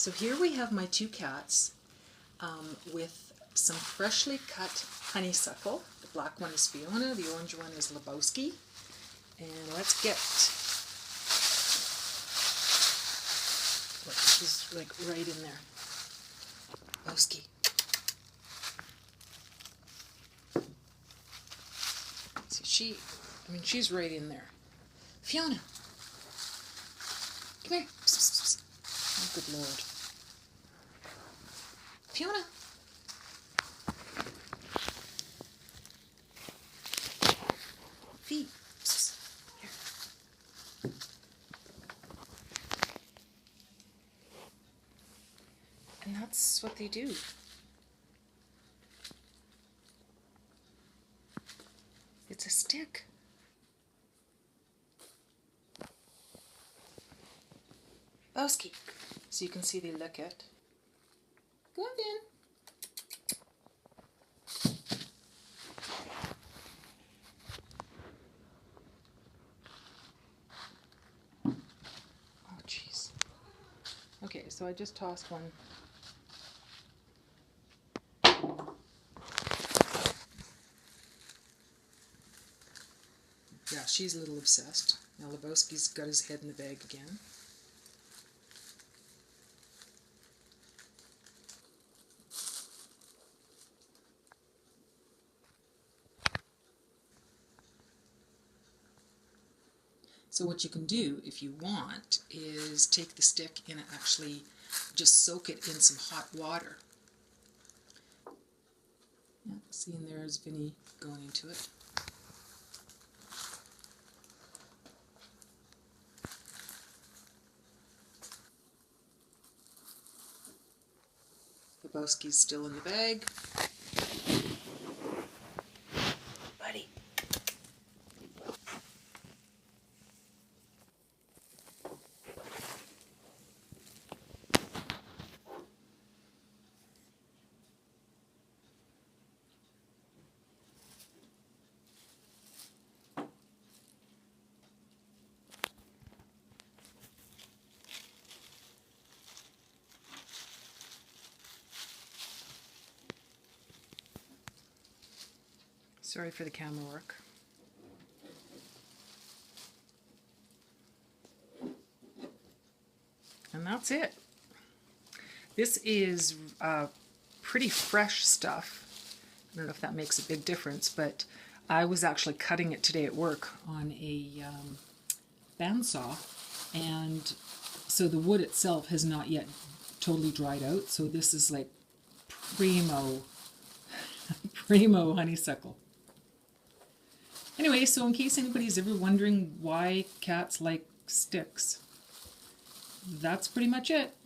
So here we have my two cats with some freshly cut honeysuckle. The black one is Fiona, the orange one is Lebowski. And let's get, look, she's like right in there. Lebowski. See, she's right in there. Fiona, come here. Oh, good Lord. Fiona. Feet. Here. And that's what they do. It's a stick. Lebowski. So you can see they lick it. Go on then. Oh jeez. Okay, so I just tossed one. Yeah, she's a little obsessed. Now Lebowski's got his head in the bag again. So what you can do, if you want, is take the stick and actually just soak it in some hot water. Yeah, see, and there's Vinny going into it. Lebowski's still in the bag. Buddy. Sorry for the camera work. And that's it. This is pretty fresh stuff. I don't know if that makes a big difference, but I was actually cutting it today at work on a bandsaw, and so the wood itself has not yet totally dried out, so this is like primo honeysuckle. Anyway, so in case anybody's ever wondering why cats like sticks, that's pretty much it.